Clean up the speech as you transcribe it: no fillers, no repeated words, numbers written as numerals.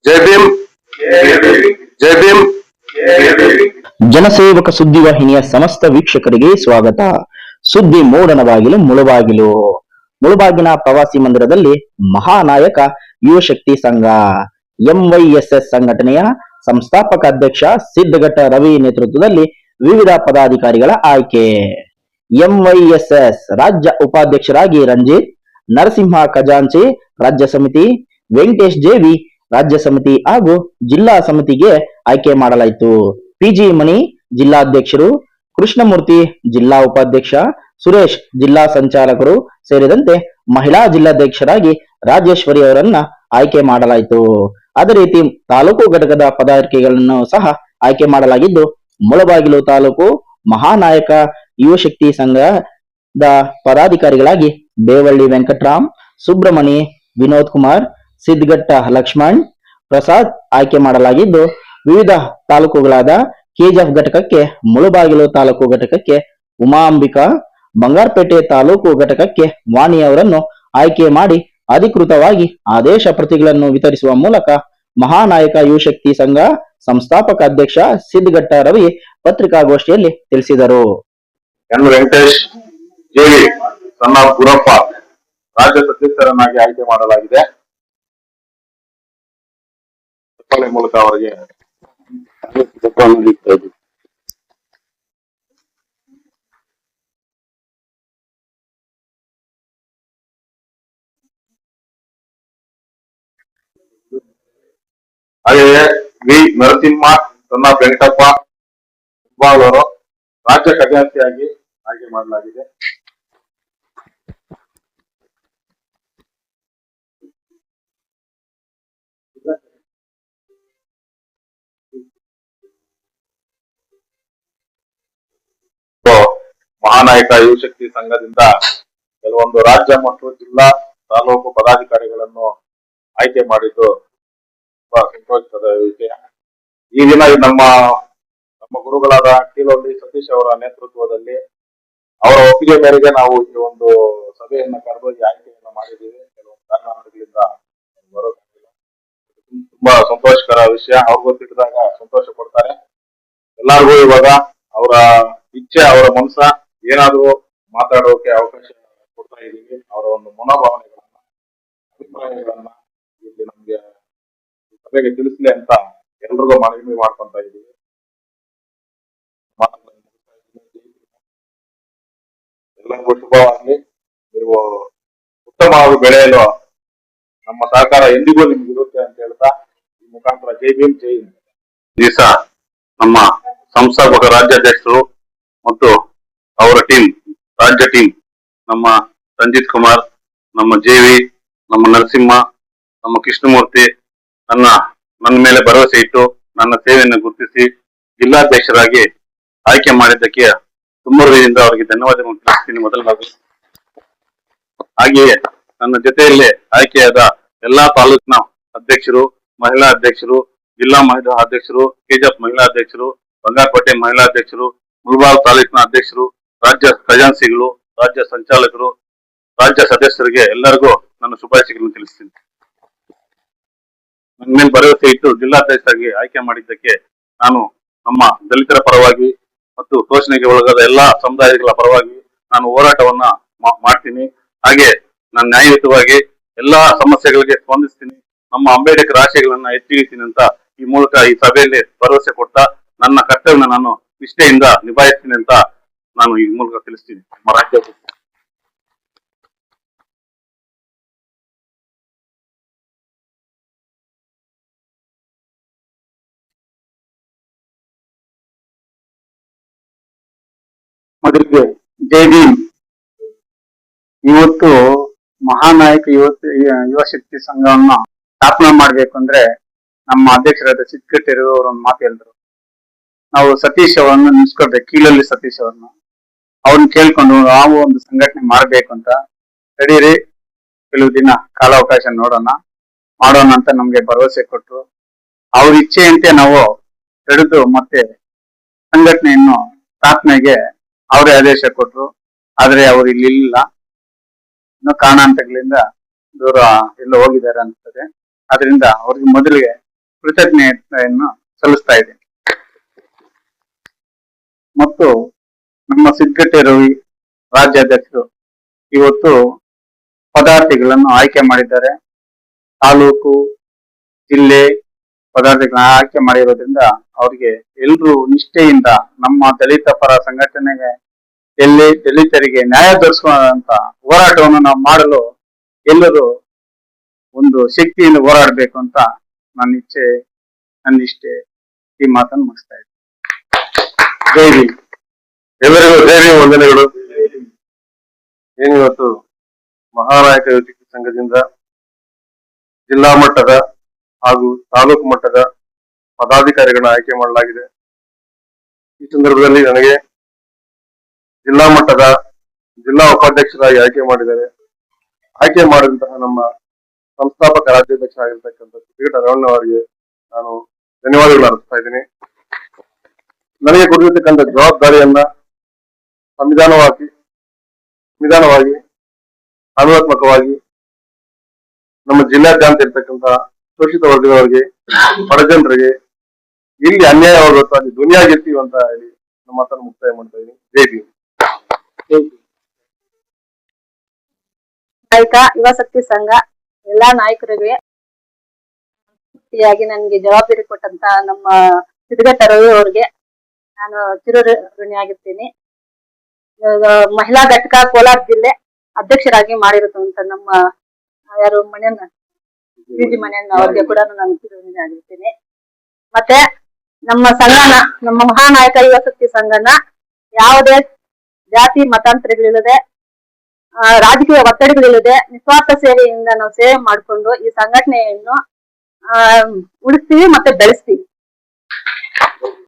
ಜೈ ಭೀಮ್, ಜೈ ಭೀಮ್. ಜನಸೇವಕ ಸುದ್ದಿವಾಹಿನಿಯ ಸಮಸ್ತ ವೀಕ್ಷಕರಿಗೆ ಸ್ವಾಗತ. ಸುದ್ದಿ ಮೂಡಣವಾಗಿಲು ಮುಳುಬಾಗಿಲು. ಮುಳುಬಾಗಿನ ಪ್ರವಾಸಿ ಮಂದಿರದಲ್ಲಿ ಮಹಾನಾಯಕ ಯುವಶಕ್ತಿ ಸಂಘ ಎಂವೈಎಸ್ಎಸ್ ಸಂಘಟನೆಯ ಸಂಸ್ಥಾಪಕ ಅಧ್ಯಕ್ಷ ಸಿದ್ದಘಟ್ಟ ರವಿ ನೇತೃತ್ವದಲ್ಲಿ ವಿವಿಧ ಪದಾಧಿಕಾರಿಗಳ ಆಯ್ಕೆ. ಎಂವೈಎಸ್ಎಸ್ ರಾಜ್ಯ ಉಪಾಧ್ಯಕ್ಷರಾಗಿ ರಂಜಿತ್, ನರಸಿಂಹ ಖಜಾಂಚಿ ರಾಜ್ಯ ಸಮಿತಿ, ವೆಂಕಟೇಶ್ ಜೇವಿ ರಾಜ್ಯ ಸಮಿತಿ ಹಾಗೂ ಜಿಲ್ಲಾ ಸಮಿತಿಗೆ ಆಯ್ಕೆ ಮಾಡಲಾಯಿತು. ಪಿಜಿ ಮಣಿ ಜಿಲ್ಲಾಧ್ಯಕ್ಷರು, ಕೃಷ್ಣಮೂರ್ತಿ ಜಿಲ್ಲಾ ಉಪಾಧ್ಯಕ್ಷ, ಸುರೇಶ್ ಜಿಲ್ಲಾ ಸಂಚಾಲಕರು ಸೇರಿದಂತೆ ಮಹಿಳಾ ಜಿಲ್ಲಾಧ್ಯಕ್ಷರಾಗಿ ರಾಜೇಶ್ವರಿ ಅವರನ್ನ ಆಯ್ಕೆ ಮಾಡಲಾಯಿತು. ಅದೇ ರೀತಿ ತಾಲೂಕು ಘಟಕದ ಪದಾಧಿಕಾರಿಗಳನ್ನು ಸಹ ಆಯ್ಕೆ ಮಾಡಲಾಗಿದ್ದು, ಮುಳಬಾಗಿಲು ತಾಲೂಕು ಮಹಾನಾಯಕ ಯುವಶಕ್ತಿ ಸಂಘದ ಪದಾಧಿಕಾರಿಗಳಾಗಿ ಬೇವಳ್ಳಿ ವೆಂಕಟರಾಮ್, ಸುಬ್ರಮಣಿ, ವಿನೋದ್ ಕುಮಾರ್, ಸಿದ್ದಘಟ್ಟ ಲಕ್ಷ್ಮಣ್ ಪ್ರಸಾದ್ ಆಯ್ಕೆ ಮಾಡಲಾಗಿದ್ದು, ವಿವಿಧ ತಾಲೂಕುಗಳಾದ ಕೆಜಿಎಫ್ ಘಟಕಕ್ಕೆ ಮುಳುಬಾಗಿಲು ತಾಲೂಕು ಘಟಕಕ್ಕೆ ಉಮಾಂಬಿಕಾ, ಬಂಗಾರಪೇಟೆ ತಾಲೂಕು ಘಟಕಕ್ಕೆ ವಾಣಿ ಅವರನ್ನು ಆಯ್ಕೆ ಮಾಡಿ ಅಧಿಕೃತವಾಗಿ ಆದೇಶ ಪ್ರತಿಗಳನ್ನು ವಿತರಿಸುವ ಮೂಲಕ ಮಹಾನಾಯಕ ಯುವಶಕ್ತಿ ಸಂಘ ಸಂಸ್ಥಾಪಕ ಅಧ್ಯಕ್ಷ ಸಿದ್ದಘಟ್ಟ ರವಿ ಪತ್ರಿಕಾಗೋಷ್ಠಿಯಲ್ಲಿ ತಿಳಿಸಿದರು. ಎನ್ ವೆಂಕಟೇಶ್ ಜೇವಿ ಸಣ್ಣ ಗುರಪ್ಪ ರಾಜ್ಯ ಸದಸ್ಯರನ್ನಾಗಿ ಆಯ್ಕೆ ಮಾಡಲಾಗಿದೆ. ಮೂಲಕ ಅವರಿಗೆ ಹಾಗೆಯೇ ವಿ ನರಸಿಂಹ ಸಣ್ಣ ವೆಂಕಟಪ್ಪ ಅವರು ರಾಜ್ಯ ಖಜಾಂಚಿಯಾಗಿ ಆಯ್ಕೆ ಮಾಡಲಾಗಿದೆ. ಮಹಾನಾಯಕ ಯುವಶಕ್ತಿ ಸಂಘದಿಂದ ಕೆಲವೊಂದು ರಾಜ್ಯ ಮತ್ತು ಜಿಲ್ಲಾ ತಾಲೂಕು ಪದಾಧಿಕಾರಿಗಳನ್ನು ಆಯ್ಕೆ ಮಾಡಿದ್ದು ತುಂಬಾ ಸಂತೋಷದ ವಿಷಯ. ಈ ದಿನ ನಮ್ಮ ಗುರುಗಳಾದ ಕೀಲೊಳ್ಳಿ ಸತೀಶ್ ಅವರ ನೇತೃತ್ವದಲ್ಲಿ ಅವರ ಒಪ್ಪಿಗೆ ಮೇರೆಗೆ ನಾವು ಈ ಒಂದು ಸಭೆಯನ್ನ ಕರೆದೊಯ್ದು ಆಯ್ಕೆಯನ್ನ ಮಾಡಿದ್ದೀವಿ. ಕೆಲವೊಂದು ಕಾರಣಗಳಿಂದ ಬರೋದಿಲ್ಲ. ತುಂಬಾ ಸಂತೋಷಕರ ವಿಷಯ. ಅವ್ರು ಗೊತ್ತಿದ್ದಾಗ ಸಂತೋಷ ಪಡ್ತಾರೆ. ಎಲ್ಲಾರ್ಗೂ ಇವಾಗ ಅವರ ಇಚ್ಛೆ, ಅವರ ಮನಸ್ಸ ಏನಾದ್ರೂ ಮಾತಾಡೋಕೆ ಅವಕಾಶ ಕೊಡ್ತಾ ಇದ್ದೀವಿ. ಅವರ ಒಂದು ಮನೋಭಾವನೆಗಳನ್ನ, ಅಭಿಪ್ರಾಯಗಳನ್ನ ಇಲ್ಲಿ ನಮ್ಗೆ ಸಭೆಗೆ ತಿಳಿಸ್ಲಿ ಅಂತ ಎಲ್ರಿಗೂ ಮನವಿ ಮಾಡ್ಕೊಂತ ಇದ್ದೀವಿ. ಎಲ್ಲರಿಗೂ ಶುಭವಾಗ್ಲಿ. ನೀವು ಉತ್ತಮವಾಗಿ ಬೆಳೆಯಲು ನಮ್ಮ ಸಹಕಾರ ಎಂದಿಗೂ ನಿಮ್ಗೆ ಇರುತ್ತೆ ಅಂತ ಹೇಳ್ತಾ ಈ ಮುಖಾಂತರ ಜೈ ಭೀಮ್, ಜೈ ಹಿಂದ್. ದಿವಸ ನಮ್ಮ ಸಂಸ್ಥಾಪಕ ರಾಜ್ಯಾಧ್ಯಕ್ಷರು ಮತ್ತು ಅವರ ಟೀಮ್, ರಾಜ್ಯ ಟೀಮ್, ನಮ್ಮ ರಂಜಿತ್ ಕುಮಾರ್, ನಮ್ಮ ಜೇವಿ, ನಮ್ಮ ನರಸಿಂಹ, ನಮ್ಮ ಕೃಷ್ಣಮೂರ್ತಿ ನನ್ನ ಮೇಲೆ ಭರವಸೆ ಇಟ್ಟು ನನ್ನ ಸೇವೆಯನ್ನು ಗುರುತಿಸಿ ಜಿಲ್ಲಾಧ್ಯಕ್ಷರಾಗಿ ಆಯ್ಕೆ ಮಾಡಿದ್ದಕ್ಕೆ ತುಂಬ ಹೃದಯದಿಂದ ಅವರಿಗೆ ಧನ್ಯವಾದಗಳನ್ನು ತಿಳಿಸ್ತೀನಿ ಮೊದಲನಾಗಿ. ಹಾಗೆಯೇ ನನ್ನ ಜೊತೆಯಲ್ಲಿ ಆಯ್ಕೆಯಾದ ಎಲ್ಲಾ ತಾಲೂಕಿನ ಅಧ್ಯಕ್ಷರು, ಮಹಿಳಾ ಅಧ್ಯಕ್ಷರು, ಜಿಲ್ಲಾ ಮಹಿಳಾ ಅಧ್ಯಕ್ಷರು, ಕೆಜಿಎಫ್ ಮಹಿಳಾ ಅಧ್ಯಕ್ಷರು, ಬಂಗಾರಪೇಟೆ ಮಹಿಳಾ ಅಧ್ಯಕ್ಷರು, ಮುಳಬಾಗಿಲು ತಾಲೂಕಿನ ಅಧ್ಯಕ್ಷರು, ರಾಜ್ಯ ಖಜಾಂಚಿಗಳು, ರಾಜ್ಯ ಸಂಚಾಲಕರು, ರಾಜ್ಯ ಸದಸ್ಯರಿಗೆ ಎಲ್ಲರಿಗೂ ನನ್ನ ಶುಭಾಶಯಗಳನ್ನು ತಿಳಿಸ್ತೀನಿ. ನನ್ನ ಮೇಲೆ ಭರವಸೆ ಇಟ್ಟು ಜಿಲ್ಲಾಧ್ಯಕ್ಷರಾಗಿ ಆಯ್ಕೆ ಮಾಡಿದ್ದಕ್ಕೆ ನಾನು ನಮ್ಮ ದಲಿತರ ಪರವಾಗಿ ಮತ್ತು ಶೋಷಣೆಗೆ ಒಳಗಾದ ಎಲ್ಲಾ ಸಮುದಾಯಗಳ ಪರವಾಗಿ ನಾನು ಹೋರಾಟವನ್ನ ಮಾಡ್ತೀನಿ. ಹಾಗೆ ನಾನು ನ್ಯಾಯಯುತವಾಗಿ ಎಲ್ಲಾ ಸಮಸ್ಯೆಗಳಿಗೆ ಸ್ಪಂದಿಸ್ತೀನಿ. ನಮ್ಮ ಅಂಬೇಡ್ಕರ್ ಆಶಯಗಳನ್ನ ಎತ್ತಿ ಹಿಡಿತೀನಿ ಅಂತ ಈ ಮೂಲಕ ಈ ಸಭೆಯಲ್ಲಿ ಭರವಸೆ ಕೊಡ್ತಾ ನನ್ನ ಕರ್ತವ್ಯನ ನಾನು ನಿಷ್ಠೆಯಿಂದ ನಿಭಾಯಿಸ್ತೀನಿ ಅಂತ ನಾನು ಈ ಮೂಲಕ ತಿಳಿಸ್ತೀನಿ. ನಮ್ಮ ರಾಜ್ಯ ಮೊದಲಿಗೆ ಜೈ ಭೀಮ್. ಇವತ್ತು ಮಹಾನಾಯಕ ಯುವಶಕ್ತಿ ಸಂಘವನ್ನ ಸ್ಥಾಪನೆ ಮಾಡ್ಬೇಕು ಅಂದ್ರೆ ನಮ್ಮ ಅಧ್ಯಕ್ಷರಾದ ಸಿದ್ದಘಟ್ಟ ಅವರು ಒಂದು ಮಾತು ಹೇಳಿದ್ರು. ನಾವು ಸತೀಶ್ ಅವರನ್ನು ನಿಲ್ಸ್ಕೊಳ್ಬೇಕು, ಕೀಲಲ್ಲಿ ಸತೀಶ್ ಅವ್ರನ್ನ ಕೇಳ್ಕೊಂಡು ನಾವು ಒಂದು ಸಂಘಟನೆ ಮಾಡ್ಬೇಕು ಅಂತ. ತಡೀರಿ, ಕೆಲವು ದಿನ ಕಾಲಾವಕಾಶ ಮಾಡೋಣ ಅಂತ ನಮ್ಗೆ ಭರವಸೆ ಕೊಟ್ರು. ಅವ್ರ ಇಚ್ಛೆಯಂತೆ ನಾವು ಹಿಡಿದು ಮತ್ತೆ ಸಂಘಟನೆಯನ್ನು ಸ್ಥಾಪನೆಗೆ ಅವರೇ ಆದೇಶ ಕೊಟ್ರು. ಆದ್ರೆ ಅವ್ರು ಇಲ್ಲಿ ಇಲ್ಲ, ಕಾರಣಾಂತರಗಳಿಂದ ದೂರ ಎಲ್ಲ ಹೋಗಿದ್ದಾರೆ ಅನ್ಸ್ತದೆ. ಅದರಿಂದ ಅವ್ರಿಗೆ ಮೊದಲಿಗೆ ಕೃತಜ್ಞತೆಯನ್ನು ಸಲ್ಲಿಸ್ತಾ ಇದ್ದೇನೆ. ಮತ್ತು ನಮ್ಮ ಸಿದ್ಧಗಟ್ಟೆ ರವಿ ರಾಜ್ಯಾಧ್ಯಕ್ಷರು ಇವತ್ತು ಪದಾರ್ಥಗಳನ್ನು ಆಯ್ಕೆ ಮಾಡಿದ್ದಾರೆ. ತಾಲೂಕು ಜಿಲ್ಲೆ ಪದಾರ್ಥಗಳನ್ನ ಆಯ್ಕೆ ಮಾಡಿರೋದ್ರಿಂದ ಅವರಿಗೆ ಎಲ್ರೂ ನಿಷ್ಠೆಯಿಂದ ನಮ್ಮ ದಲಿತ ಪರ ಸಂಘಟನೆಗೆ ದಲಿತರಿಗೆ ನ್ಯಾಯ ದೊರಕಿಸುವಂತ ಹೋರಾಟವನ್ನು ನಾವು ಮಾಡಲು ಎಲ್ಲರೂ ಒಂದು ಶಕ್ತಿಯಿಂದ ಹೋರಾಡಬೇಕು ಅಂತ ನನ್ನ ಇಚ್ಛೆ, ನನ್ನ ಇಷ್ಟೇ. ಈ ಮಾತನ್ನು ಮುಗಿಸ್ತಾ ಇದ್ದೀನಿ. ಜೈ ಭೀಮ್. ಎಲ್ಲರಿಗೂ ಜೈ ಭೀಮ್ ವಂದನೆಗಳು. ಏನಿವತ್ತು ಮಹಾನಾಯಕ ಯುವಶಕ್ತಿ ಸಂಘದಿಂದ ಜಿಲ್ಲಾ ಮಟ್ಟದ ಹಾಗೂ ತಾಲೂಕು ಮಟ್ಟದ ಪದಾಧಿಕಾರಿಗಳನ್ನ ಆಯ್ಕೆ ಮಾಡಲಾಗಿದೆ. ಈ ಸಂದರ್ಭದಲ್ಲಿ ನನಗೆ ಜಿಲ್ಲಾ ಮಟ್ಟದ ಜಿಲ್ಲಾ ಉಪಾಧ್ಯಕ್ಷರಾಗಿ ಆಯ್ಕೆ ಮಾಡಿದ್ದಾರೆ. ಆಯ್ಕೆ ಮಾಡಿದಂತಹ ನಮ್ಮ ಸಂಸ್ಥಾಪಕ ರಾಜ್ಯಾಧ್ಯಕ್ಷ ಆಗಿರ್ತಕ್ಕಂಥ ಸಿದ್ಧಗಟ್ಟೆ ರಮಣ್ಣ ಅವರಿಗೆ ನಾನು ಧನ್ಯವಾದಗಳು ಅರ್ಪಿಸ್ತಾ ಇದ್ದೀನಿ. ನನಗೆ ಕೊಟ್ಟಿರ್ತಕ್ಕಂಥ ಜವಾಬ್ದಾರಿಯನ್ನ ಸಂವಿಧಾನವಾಗಿ ಕಾನೂನಾತ್ಮಕವಾಗಿ ನಮ್ಮ ಜಿಲ್ಲಾದ್ಯಂತ ಇರ್ತಕ್ಕಂಥ ಶೋಷಿತ ವರ್ಗದವರಿಗೆ, ಬಡಜನರಿಗೆ ಇಲ್ಲಿ ಅನ್ಯಾಯವಾಗುತ್ತೋ ಅಲ್ಲಿ ಧ್ವನಿಯಾಗಿರ್ತೀವಿ ಅಂತ ಹೇಳಿ ನಮ್ಮ ಮಾತನ್ನು ಮುಕ್ತಾಯ ಮಾಡ್ತಾ ಇದ್ದೀನಿ. ಜೈ ಭೀಮ್. ನಾಯಕ ಯುವಶಕ್ತಿ ಸಂಘ ಎಲ್ಲಾ ನಾಯಕರಿಗೆ ನನ್ಗೆ ಜವಾಬ್ದಾರಿ ಕೊಟ್ಟಂತ ನಮ್ಮ ಸಿದ್ಧಗಟ್ಟೆ ರವಿ ಅವರಿಗೆ ನಾನು ಚಿರಋಣಿಯಾಗಿರ್ತೀನಿ. ಮಹಿಳಾ ಘಟಕ ಕೋಲಾರ ಜಿಲ್ಲೆ ಅಧ್ಯಕ್ಷರಾಗಿ ಮಾಡಿರುತ್ತಂತ ನಮ್ಮ ಯಾರು ಮನೆಯನ್ನ ಪಿಜಿ ಮನೆಯನ್ನ ಅವ್ರಿಗೆ ಕೂಡ ನಾನು ಚಿರಋಣಿಯಾಗಿರ್ತೀನಿ. ಮತ್ತೆ ನಮ್ಮ ಸಂಘನ, ನಮ್ಮ ಮಹಾನಾಯಕ ಯುವಶಕ್ತಿ ಸಂಘನ ಯಾವುದೇ ಜಾತಿ ಮತಾಂತರಗಳಿಲ್ಲದೆ, ರಾಜಕೀಯ ಒತ್ತಡಗಳಿಲ್ಲದೆ ನಿಸ್ವಾರ್ಥ ಸೇವೆಯಿಂದ ನಾವು ಸೇವೆ ಮಾಡಿಕೊಂಡು ಈ ಸಂಘಟನೆಯನ್ನು ಉಳಿಸ್ತೀವಿ ಮತ್ತೆ ಬೆಳೆಸ್ತೀವಿ.